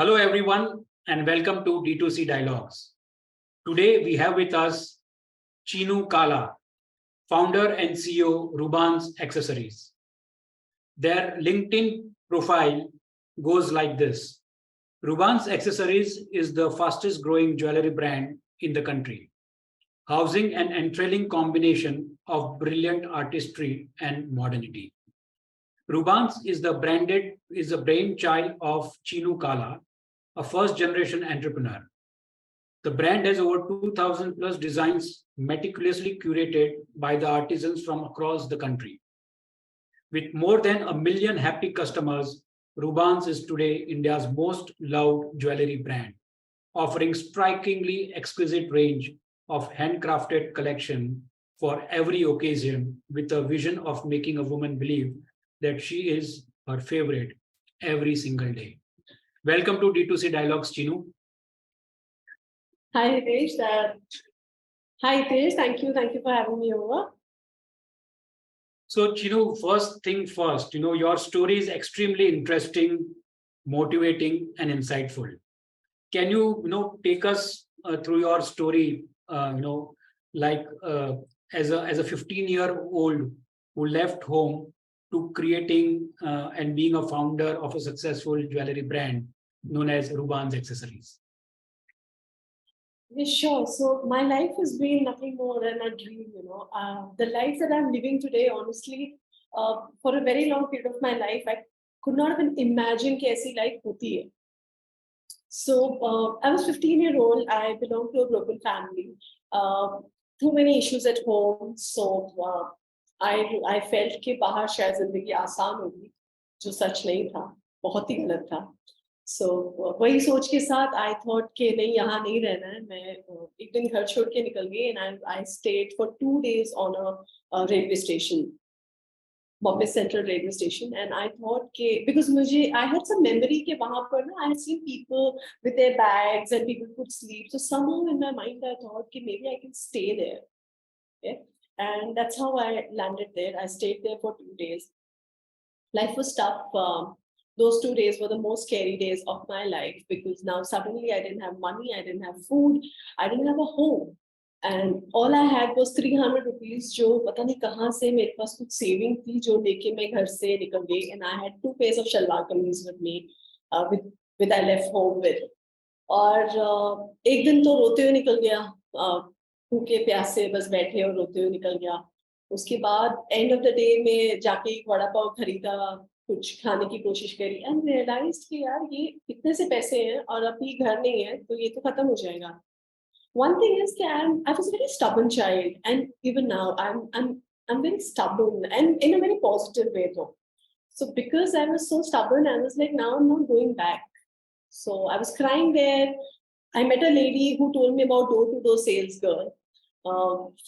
Hello, everyone, and welcome to D2C Dialogues. Today, we have with us Chinu Kala, founder and CEO, Rubans Accessories. Their LinkedIn profile goes like this. Rubans Accessories is the fastest growing jewelry brand in the country, housing an enthralling combination of brilliant artistry and modernity. Rubans is a brainchild of Chinu Kala, a first generation entrepreneur. The brand has over 2,000 plus designs meticulously curated by the artisans from across the country. With more than 1 million happy customers, Rubans is today India's most loved jewelry brand, offering strikingly exquisite range of handcrafted collection for every occasion with a vision of making a woman believe that she is her favorite every single day. Welcome to D2C Dialogues, Chinu. Hi, Hitesh. Thank you for having me over. So, Chinu, first thing first, your story is extremely interesting, motivating, and insightful. Can you, take us through your story, like as a 15-year-old who left home to creating and being a founder of a successful jewelry brand known as Rubans Accessories? Yeah, sure. So my life has been nothing more than a dream, The life that I'm living today, honestly, for a very long period of my life, I could not even imagine कि ऐसी life होती है. So I was 15-year-old. I belong to a broken family. Too many issues at home. So I felt कि बाहर शायद जिंदगी आसान होगी, जो सच नहीं था, बहुत ही गलत था. So वही सोच के साथ I thought कि नहीं यहाँ नहीं रहना है. मैं एक दिन घर छोड़ के निकल गई and I stayed for 2 days on a railway station, Bombay Central Railway Station, and I thought कि because I had some memory कि वहाँ पर ना I had seen people with their bags and people could sleep. So somehow in my mind I thought कि maybe I can stay there. Okay? And that's how I landed there. I stayed there for 2 days. Life was tough. Those 2 days were the most scary days of my life because now suddenly I didn't have money, I didn't have food, I didn't have a home. And all I had was 300 rupees, जो पता नहीं कहाँ से मेरे पास कुछ saving थी जो लेके मैं घर से निकल गई. And I had 2 pairs of shalwar kameez with me, with I left home with. और एक दिन तो रोते हुए निकल गया, भूखे प्यासे बस बैठे और रोते हुए निकल गया. उसके बाद एंड ऑफ द डे में जाके एक वड़ा पाव खरीदा, कुछ खाने की कोशिश करी एंड रियलाइज कि यार ये इतने से पैसे हैं और अभी घर नहीं है तो ये तो खत्म हो जाएगा. One thing is that I was a very stubborn child, and even now I'm very stubborn and in a very positive way though. So because I was so stubborn, I was like, now I'm not going back. So I was crying there. I met a lady who told me about door-to-door sales girl.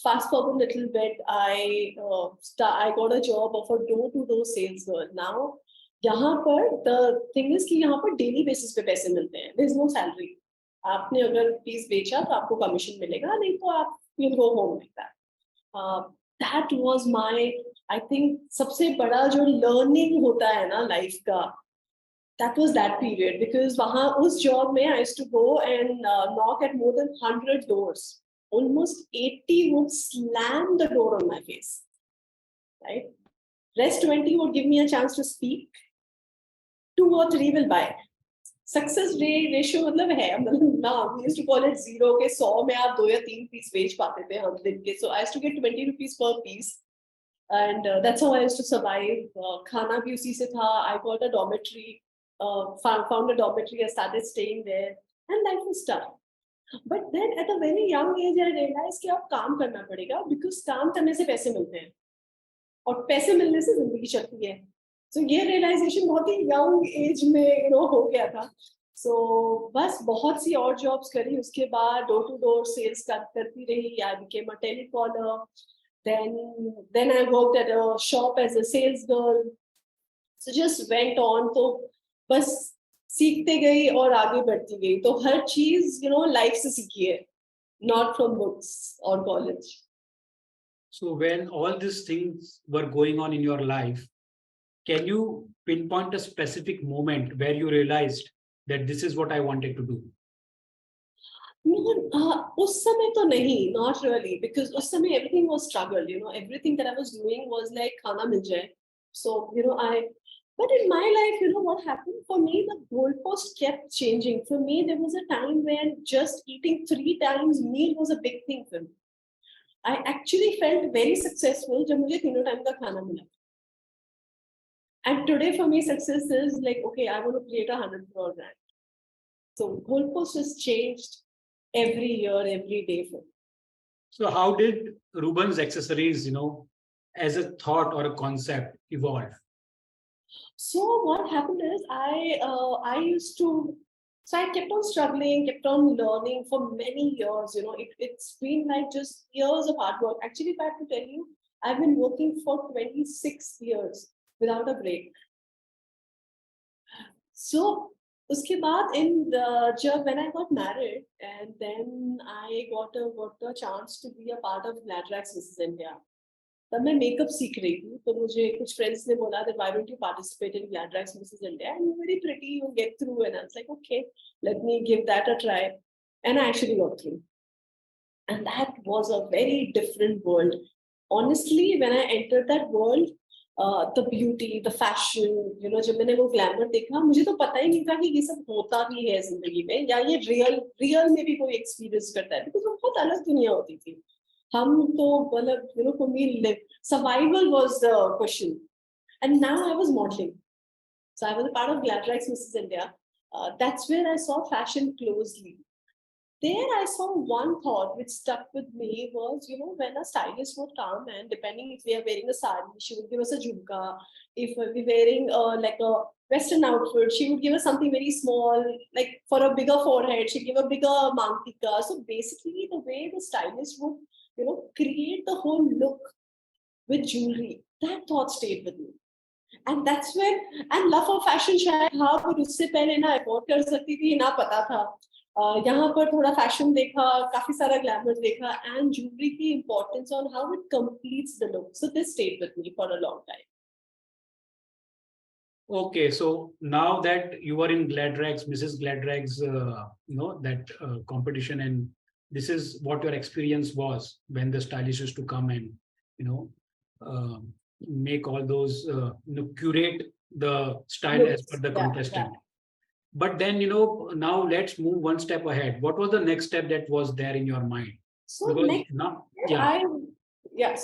Fast forward a little bit, I got a job of a door-to-door sales girl. Now, यहाँ पर the thing is कि यहाँ पर daily basis पे पैसे मिलते हैं. There is no salary. आपने अगर पीस बेचा तो आपको कमीशन मिलेगा, नहीं तो आप you'll go home like that. That was my, I think, सबसे बड़ा जो learning होता है ना life का, that was that period because वहाँ उस job में I used to go and knock at more than 100 doors. Almost 80 would slam the door on my face, right? Rest 20 would give me a chance to speak. 2 or 3 will buy. Success ratio मतलब है, मतलब ना, we used to call it 0 के 100 में आप 2 या 3 piece बेच पाते थे हर दिन के. So I used to get 20 rupees per piece, and that's how I used to survive. खाना भी उसी से था. I got a dormitory, found a dormitory. I started staying there, and life was tough. But then at a very young age I realized कि अब काम करना पड़ेगा because काम करने से पैसे मिलते हैं और पैसे मिलने से जिंदगी चलती है. So ये realization बहुत ही young age में हो गया था. So बस बहुत सी और jobs करी. उसके बाद door to door sales करती रही. I became a telecaller. Then I worked at a shop as a sales girl. So just went on. तो बस सीखते गई और आगे बढ़ती गई. तो हर चीज लाइफ से सीखी है, not from books or college. So when all these things were going on in your life, can you pinpoint a specific moment where you realized that this is what I wanted to do? उस समय तो नहीं, not really, because उस समय everything was struggle, everything that I was doing was like खाना मिल जाए. So, but in my life, what happened for me, the goalpost kept changing. For me, there was a time when just eating 3 times meal was a big thing for me. I actually felt very successful जब मुझे तीनों time का खाना मिला. And today for me, success is like, okay, I want to create a 100 crore brand. So goalpost has changed every year, every day for me. So how did Rubans Accessories, as a thought or a concept evolve? So what happened is I used to, so I kept on struggling, kept on learning for many years. It's been like just years of hard work. Actually, if I have to tell you, I've been working for 26 years without a break. So उसके बाद when I got married, and then I got a chance to be a part of Gladrax Mrs. India. तब मैं makeup सीख रही थी, तो मुझे कुछ फ्रेंड्स ने बोला that why don't you participate in Gladrax Mrs. India, and you're very pretty, you'll get through. And I was like, okay, let me give that a try. And I actually got through. And that was a very different world. Honestly, when I entered that world, the beauty, the fashion, जब मैंने वो glamour देखा, मुझे तो पता ही नहीं था कि ये सब होता भी है जिंदगी में, या ये रियल में भी कोई एक्सपीरियंस करता है, बिकॉज वो बहुत अलग दुनिया होती थी. हम तो मतलब for me survival was the question. And now I was modeling, so I was a part of Gladrax Mrs. India. That's where I saw fashion closely. There I saw one thought which stuck with me was, when a stylist would come, and depending if we are wearing a sari, she would give us a jhumka. If we're wearing like a Western outfit, she would give us something very small, like for a bigger forehead, she'd give a bigger mantika. So basically the way the stylist would, create the whole look with jewelry, that thought stayed with me. And that's when, and love for fashion शायद था, पर उससे पहले ना afford कर सकती थी ना पता था. यहाँ पर थोड़ा फैशन देखा, काफी सारा ग्लैमर देखा, and jewelry की importance on how it completes the look. So this stayed with me for a long time. Okay, so now that you are in Gladrax, Mrs. Gladrax, that competition, and this is what your experience was when the stylist used to come and, uh, make all those, curate the style as per the contestant. Yeah. But then, now let's move one step ahead. What was the next step that was there in your mind? So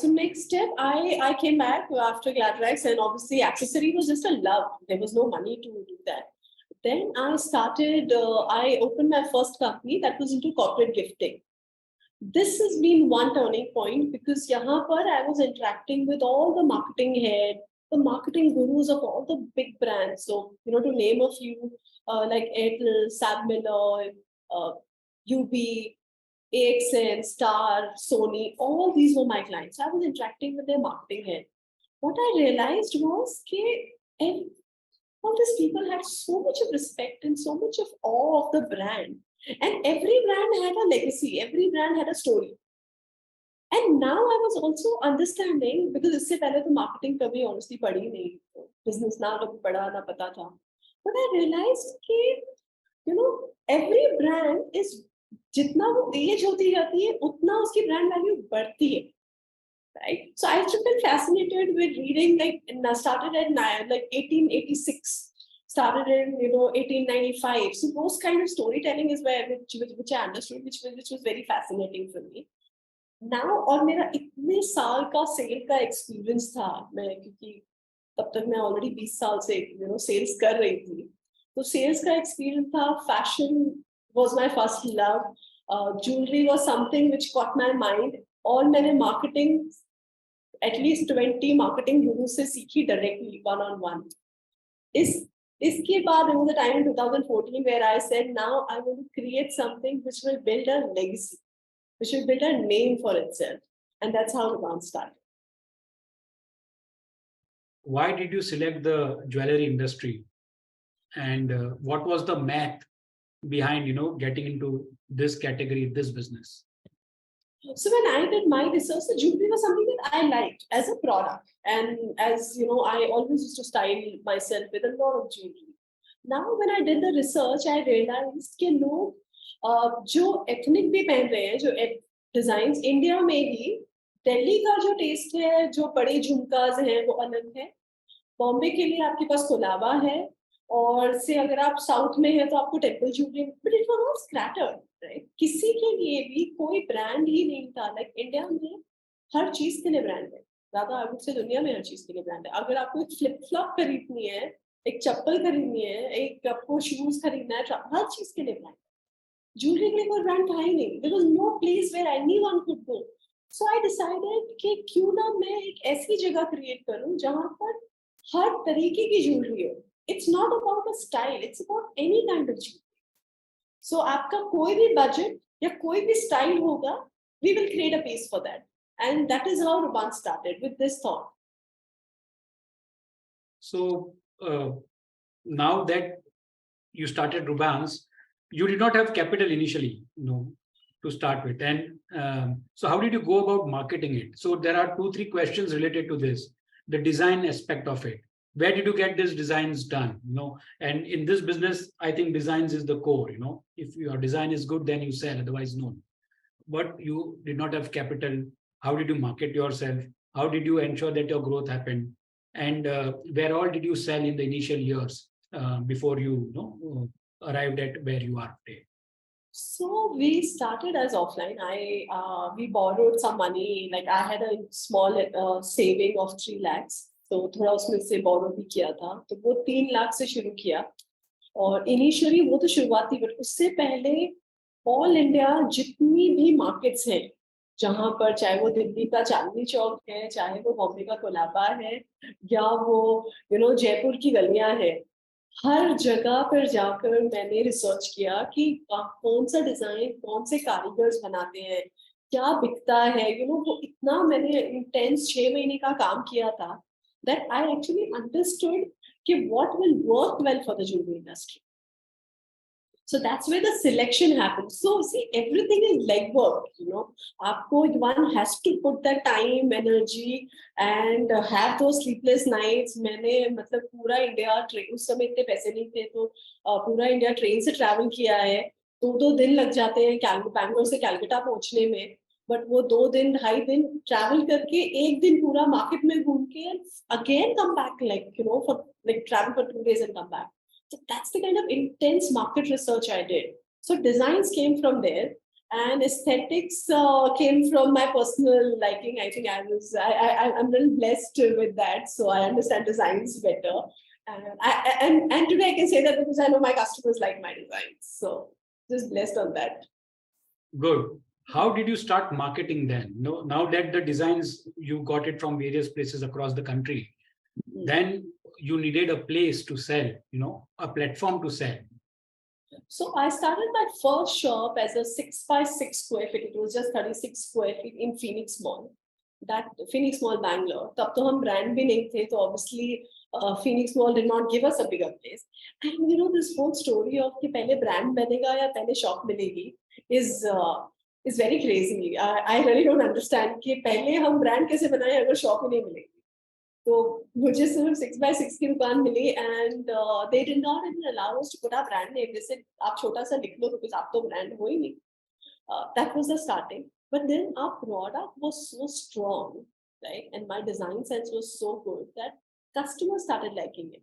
next step, I came back after Gladrax, and obviously accessory was just a love. There was no money to do that. Then I started, I opened my first company that was into corporate gifting. This has been one turning point, because yahan par I was interacting with all the marketing head, the marketing gurus of all the big brands. So, to name a few, like Editorial, Sab Miller, UB, AXN, Star, Sony, all these were my clients. I was interacting with their marketing head. What I realized was that all these people had so much of respect and so much of awe of the brand. And every brand had a legacy, every brand had a story. And now I was also understanding, because इससे पहले तो marketing कभी honestly पढ़ी नहीं, business ना पढ़ा ना पता था. But I realized that, every brand is, जितना वो age होती जाती है, उतना उसकी brand value बढ़ती है. Right? So I used to feel fascinated with reading, started at 1886. Started in 1895. So those kind of storytelling is which I understood, which was very fascinating for me. Now, और मेरा इतने साल का cell का experience था, मैं क्योंकि तब तक मैं ऑलरेडी 20 साल से सेल्स कर रही थी, तो सेल्स का एक्सपीरियंस था. Fashion was my first love. Jewelry was something which caught my mind. और मैंने marketing at least 20 marketing gurus से सीखी directly one-on-one. इसके बाद there was a time in 2014 where I said, now I want to create something which will build a legacy, which will build a name for itself. And that's how the brand started. Why did you select the jewelry industry? And what was the math behind, getting into this category, this business? So when I did my research, the jewelry was something that I liked as a product. And as I always used to style myself with a lot of jewelry. Now when I did the research, I realized कि लोग जो ethnic भी पहन रहे हैं, जो design India में ही, दिल्ली का जो टेस्ट है, जो बड़े झुमकाज हैं वो अलग है, बॉम्बे के लिए आपके पास कोलाबा है, और से अगर आप साउथ में है तो आपको temple jewellery, but it was not scattered, right? किसी के लिए भी कोई ब्रांड ही नहीं था। लाइक इंडिया में हर चीज के लिए ब्रांड है, ज्यादा आगे से दुनिया में हर चीज के लिए ब्रांड है। अगर आपको एक फ्लिप फ्लॉप खरीदनी है, एक चप्पल खरीदनी है, एक आपको शूज खरीदना है, हर चीज के लिए ब्रांड है। ज्वेलरी के लिए कोई ब्रांड था ही नहीं, there was no place where anyone could go. So I decided कि क्यों ना मैं एक ऐसी जगह क्रिएट करूं जहां पर हर तरीके की ज्वेलरी हो। It's not about a style, it's about any kind of jewellery. So आपका कोई भी बजट या कोई भी स्टाइल होगा, we will create a piece for that. And that is how Ruban started, with this thought. So now that you started Rubans, you did not have capital initially, to start with. And so how did you go about marketing it? So there are 2-3 questions related to this. The design aspect of it. Where did you get these designs done? And in this business, I think designs is the core. If your design is good, then you sell, otherwise no. But you did not have capital. How did you market yourself? How did you ensure that your growth happened? And where all did you sell in the initial years before you, arrived at where you are today? So we started as offline. We borrowed some money. Like I had a small saving of 3 lakhs. तो थोड़ा उसमें से borrow भी किया था, तो वो 3 लाख से शुरू किया। और इनिशियली वो तो शुरुआत थी, बट उससे पहले ऑल इंडिया जितनी भी मार्केट्स हैं, जहां पर चाहे वो दिल्ली का चांदनी चौक है, चाहे वो बॉम्बे का कोलाबा है, या वो जयपुर की गलियां हैं, हर जगह पर जाकर मैंने रिसर्च किया कि कौन सा डिजाइन कौन से कारीगर्स बनाते हैं, क्या बिकता है। वो इतना मैंने इंटेंस 6 महीने का काम किया था, that I actually understood what will work well for the jewelry industry. So that's where the selection happens. So see, everything is legwork. Aapko, one has to put the time, energy, and have those sleepless nights. मैंने मतलब पूरा India train, उस समय इतने पैसे नहीं थे, तो पूरा इंडिया ट्रेन से ट्रैवल किया है। 2 दिन लग जाते हैं बैंगलोर से कैलकाटा पहुंचने में, बट वो 2 दिन 2.5 दिन ट्रैवल करके 1 दिन पूरा मार्केट में घूम के again come back, for travel for 2 days and come back. So that's the kind of intense market research I did. So designs came from there, and aesthetics came from my personal liking. I think I'm really blessed with that, so I understand designs better. And today I can say that because I know my customers like my designs. So just blessed on that. Good. How did you start marketing then? Now that the designs, you got it from various places across the country, then you needed a place to sell, a platform to sell. So I started my first shop as a 6x6 square feet. It was just 36 square feet in Phoenix Mall. That Phoenix Mall, Bangalore. तब तो हम brand भी नहीं थे, तो obviously Phoenix Mall did not give us a bigger place. And this whole story of कि पहले brand बनेगा या पहले shop मिलेगी is very crazy. I really don't understand कि पहले हम brand कैसे बनाए अगर shop ही नहीं मिलेगी। तो मुझे सिर्फ 6x6 की दुकान मिली, and they did not even allow us to put our brand name. जैसे आप छोटा सा लिख लो, because आप तो ब्रांड हो ही नहीं। That was the starting, but then our product was so strong, right? And my design sense was so good that customers started liking it.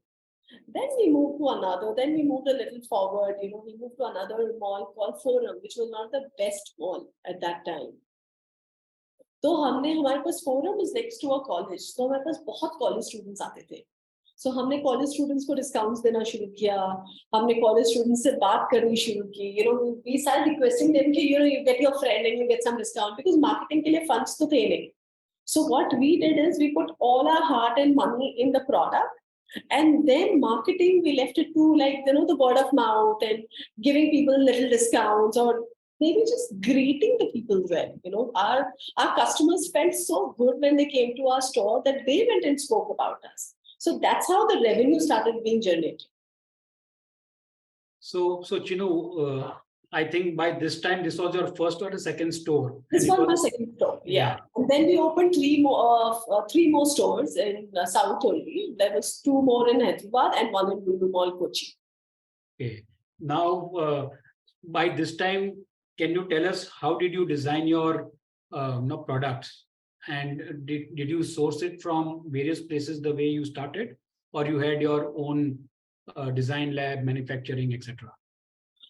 Then we moved to another. Then we moved a little forward. We moved to another mall called Forum, which was not the best mall at that time. तो हमारे पास forum is next to a college, तो हमारे पास बहुत college students आते थे। सो हमने college students को डिस्काउंट्स देना शुरू किया, हमने कॉलेज स्टूडेंट्स से बात करनी शुरू की। वी स्टार्टेड रिक्वेस्टिंग देम कि you get your friend and you get some discount, because marketing के लिए फंड्स तो थे नहीं। So what we did is we put all our heart and money in the product, and then marketing we left it to the word of mouth and giving people little discounts, or maybe just greeting the people well. Our customers felt so good when they came to our store that they went and spoke about us. So that's how the revenue started being generated. So Chinu, I think by this time this was your first or the second store? This was my second store, yeah. And then we opened 3 more stores in South only. There was 2 more in Hyderabad and 1 in Lulu Mall, Kochi. Okay. Now, by this time, can you tell us how did you design your products? And did you source it from various places the way you started? Or you had your own design lab, manufacturing, etc.?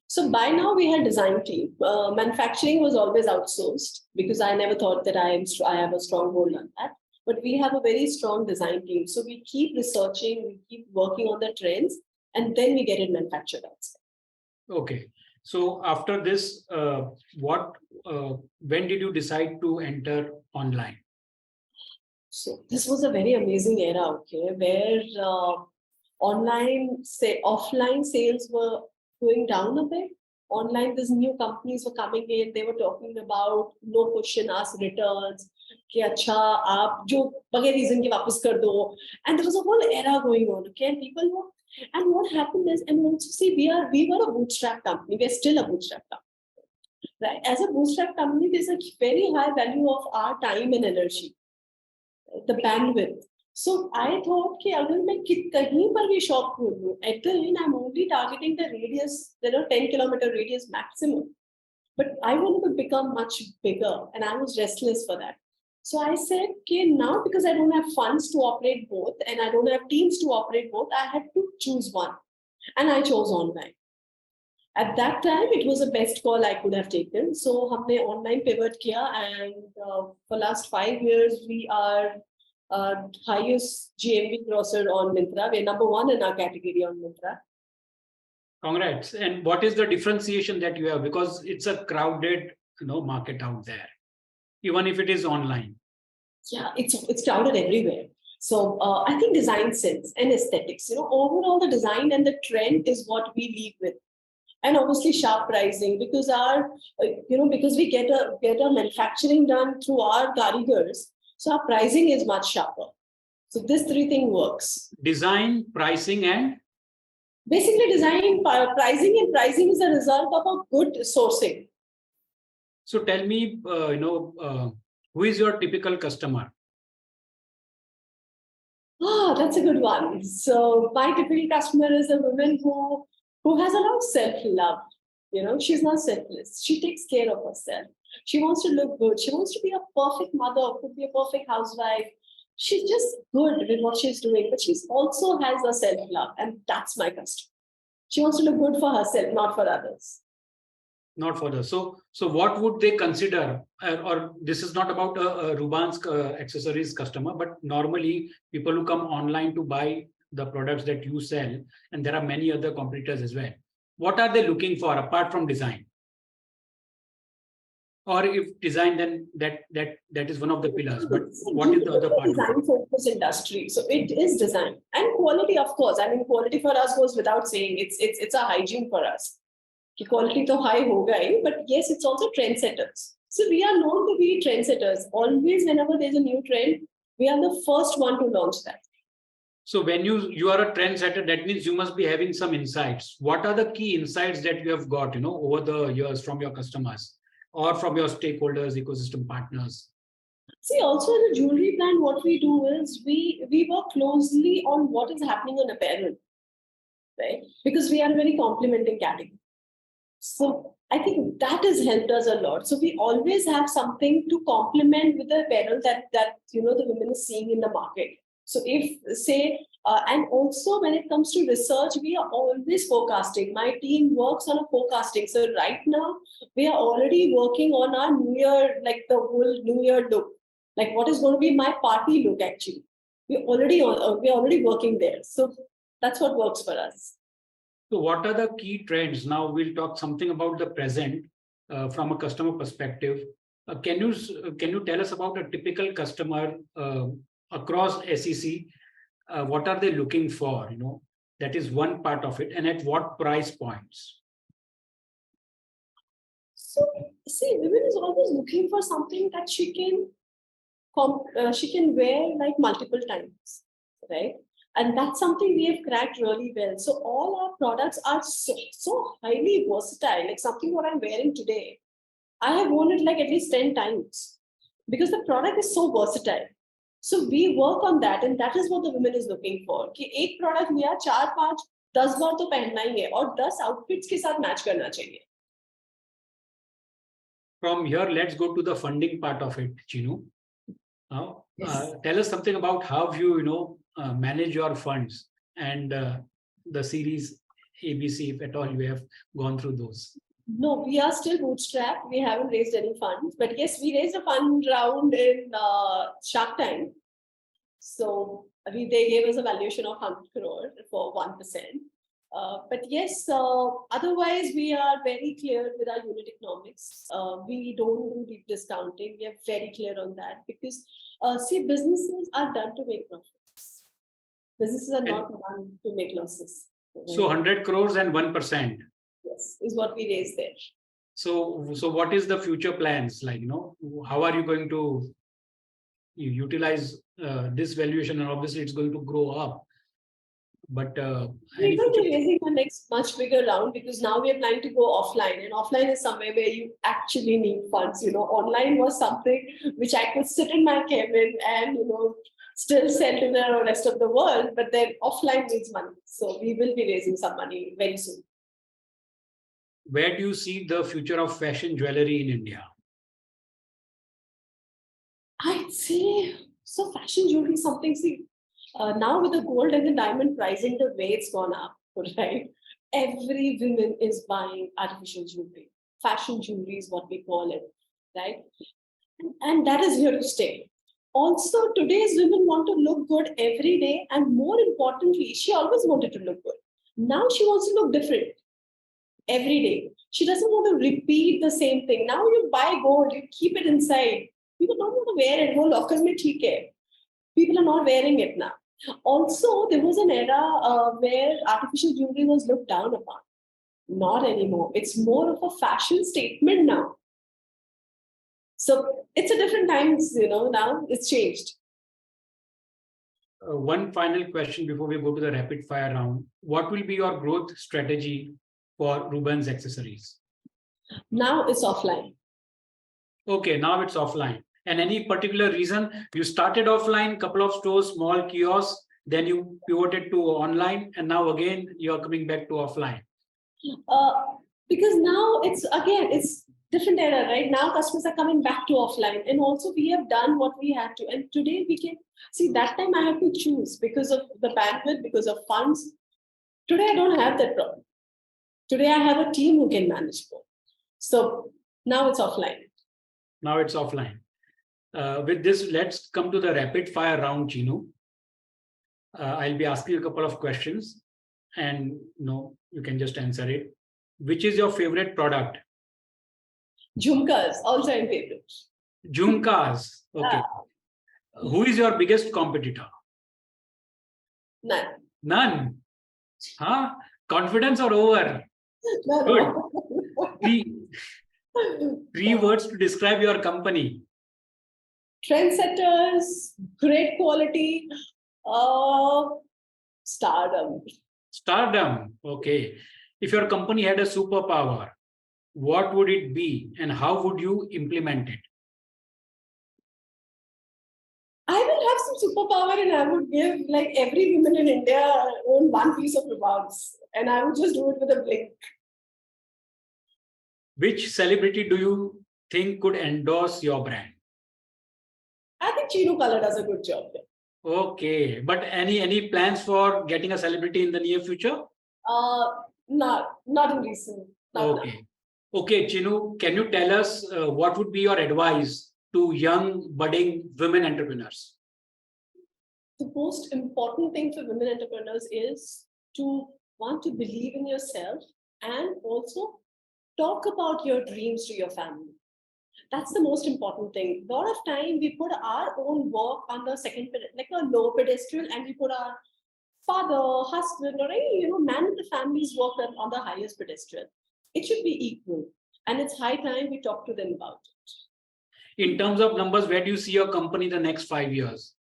So by now we had design team. Manufacturing was always outsourced because I never thought that I have a strong hold on that. But we have a very strong design team. So we keep researching, we keep working on the trends, and then we get it manufactured outside. Okay. So after this, when did you decide to enter online? So this was a very amazing era, okay, where offline sales were going down a bit. Online, these new companies were coming in. They were talking about no question asked returns. कि अच्छा आप जो बगैर reason के वापस कर दो. And there was a whole era going on. Okay, and people were. And what happened is, and also see, we were a bootstrap company. We're still a bootstrap company, right? As a bootstrap company, there's a very high value of our time and energy, the bandwidth. So I thought कि अगर मैं कहीं पर भी shop खोल लूँ, at the end I'm only targeting the radius, 10-kilometer radius maximum. But I wanted to become much bigger, and I was restless for that. So I said, okay, now because I don't have funds to operate both, and I don't have teams to operate both, I had to choose one, and I chose online. At that time, it was the best call I could have taken. So हमने online pivot किया, and for last 5 years we are highest GMV grosser on Myntra. We're number one in our category on Myntra. Congrats. And what is the differentiation that you have? Because it's a crowded, market out there, even if it is online. Yeah, it's crowded everywhere. So I think design sense and aesthetics. Overall the design and the trend is what we lead with. And obviously sharp pricing, because because we get a manufacturing done through our karigars, so our pricing is much sharper. So this three thing works. Design, pricing, and basically design, pricing, and pricing is a result of a good sourcing. So tell me, who is your typical customer? That's a good one. So my typical customer is a woman who has a lot of self-love. She's not selfless. She takes care of herself. She wants to look good. She wants to be a perfect mother, could be a perfect housewife. She's just good with what she's doing, but she's also has a self-love, and that's my customer. She wants to look good for herself, not for others. Not for others. So what would they consider? Or this is not about a Rubans Accessories customer, but normally people who come online to buy the products that you sell, and there are many other competitors as well. What are they looking for apart from design? Or if design, then that is one of the pillars. But what is the other part? Design focused industry. So it is design and quality, of course. I mean, quality for us goes without saying. It's a hygiene for us. Quality to high hoga hai, but yes, it's also trendsetters. So we are known to be trendsetters. Always, whenever there's a new trend, we are the first one to launch that. So when you are a trendsetter, that means you must be having some insights. What are the key insights that you have got, over the years from your customers or from your stakeholders, ecosystem partners? See, also in a jewelry brand, what we do is we work closely on what is happening on apparel, right? Because we are a very complementing category. So I think that has helped us a lot. So we always have something to complement with the apparel that the women is seeing in the market. So if say, and also when it comes to research, we are always forecasting. My team works on a forecasting. So right now we are already working on our New Year, like the whole New Year look, like what is going to be my party look actually. We're already working there. So that's what works for us. So what are the key trends? Now we'll talk something about the present from a customer perspective. Can you tell us about a typical customer across SEC? What are they looking for? That is one part of it, and at what price points? So see, women is always looking for something that she can wear like multiple times, right? And that's something we have cracked really well. So all our products are so highly versatile. Like something what I'm wearing today, I have worn it like at least 10 times because the product is so versatile. So we work on that, and that is what the women is looking for. कि एक product लिया 4-5 10 बार तो पहनना ही है और 10 outfits के साथ match करना चाहिए. From here, let's go to the funding part of it, Chinu. Now, Yes. tell us something about how you manage your funds and the series ABC, if at all you have gone through those. No, we are still bootstrapped. We haven't raised any funds. But yes, we raised a fund round in Shark Tank. So they gave us a valuation of 100 crore for 1%. But yes, otherwise we are very clear with our unit economics. We don't do deep discounting. We are very clear on that because see, businesses are done to make profits. Businesses are not done to make losses. So 100 crores and 1%. Yes, is what we raised there. So what is the future plans like? How are you going to utilize this valuation? And obviously, it's going to grow up. But we will be raising the next much bigger round because now we are planning to go offline, and offline is somewhere where you actually need funds. Online was something which I could sit in my cabin and still sell to the rest of the world, but then offline needs money. So we will be raising some money very soon. Where do you see the future of fashion jewelry in India? I'd say so. Fashion jewelry is something. See, now with the gold and the diamond pricing, the way it's gone up, right? Every woman is buying artificial jewelry. Fashion jewelry is what we call it, right? And that is here to stay. Also, today's women want to look good every day, and more importantly, she always wanted to look good. Now she wants to look different every day. She doesn't want to repeat the same thing. Now you buy gold, you keep it inside. People don't want to wear it. Wo locker mein theek hai. People are not wearing it now. Also, there was an era where artificial jewelry was looked down upon. Not anymore. It's more of a fashion statement now. So it's a different times, now it's changed. One final question before we go to the rapid fire round. What will be your growth strategy for Rubans Accessories? Now it's offline. Okay, now it's offline. And any particular reason? You started offline, couple of stores, small kiosks, then you pivoted to online, and now again you are coming back to offline. Because now it's different era, right? Now customers are coming back to offline, and also we have done what we had to. And today we can see that time I had to choose because of the bandwidth, because of funds. Today I don't have that problem. Today I have a team who can manage both. So now it's offline. Now it's offline. With this, let's come to the rapid fire round, Chinu. I'll be asking a couple of questions, and you can just answer it. Which is your favorite product? Jhumkas, all-time favorite. Jhumkas. Okay. Who is your biggest competitor? None. None. Huh? Confidence or over? No. Good. Three words to describe your company. Trendsetters, great quality, stardom. Stardom. Okay. If your company had a superpower, what would it be and how would you implement it? I will have some superpower and I would give like every woman in India own one piece of Rubans, and I would just do it with a blink. Which celebrity do you think could endorse your brand? I think Chinu Kala does a good job there. Okay, but any plans for getting a celebrity in the near future? Not in recent. Okay. Okay, Chinu, can you tell us what would be your advice to young budding women entrepreneurs? The most important thing for women entrepreneurs is to want to believe in yourself and also talk about your dreams to your family. That's the most important thing. A lot of time we put our own work on the second, like a low pedestal, and we put our father, husband, or any man in the family's work on the highest pedestal. It should be equal, and it's high time we talk to them about it. In terms of numbers, where do you see your company the next 5 years?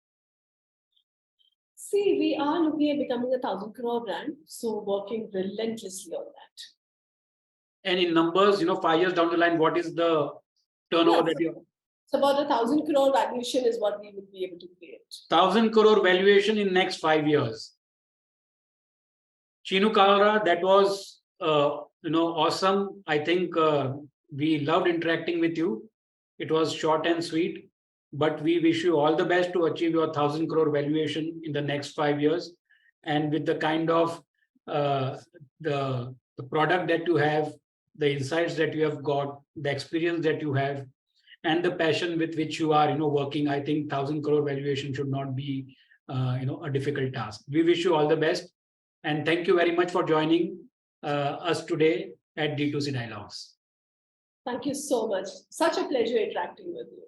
See, we are looking at becoming a 1,000 crore brand, so working relentlessly on that. And in numbers, 5 years down the line, what is the turnover that you? So about 1,000 crore valuation is what we would be able to create. 1,000 crore valuation in next 5 years. Chinu Kala, that was awesome. I think we loved interacting with you. It was short and sweet, but we wish you all the best to achieve your 1,000 crore valuation in the next 5 years. And with the kind of uh, the product that you have, the insights that you have got, the experience that you have, and the passion with which you are, working, I think 1,000 crore valuation should not be, a difficult task. We wish you all the best, and thank you very much for joining us today at D2C Dialogues. Thank you so much. Such a pleasure interacting with you.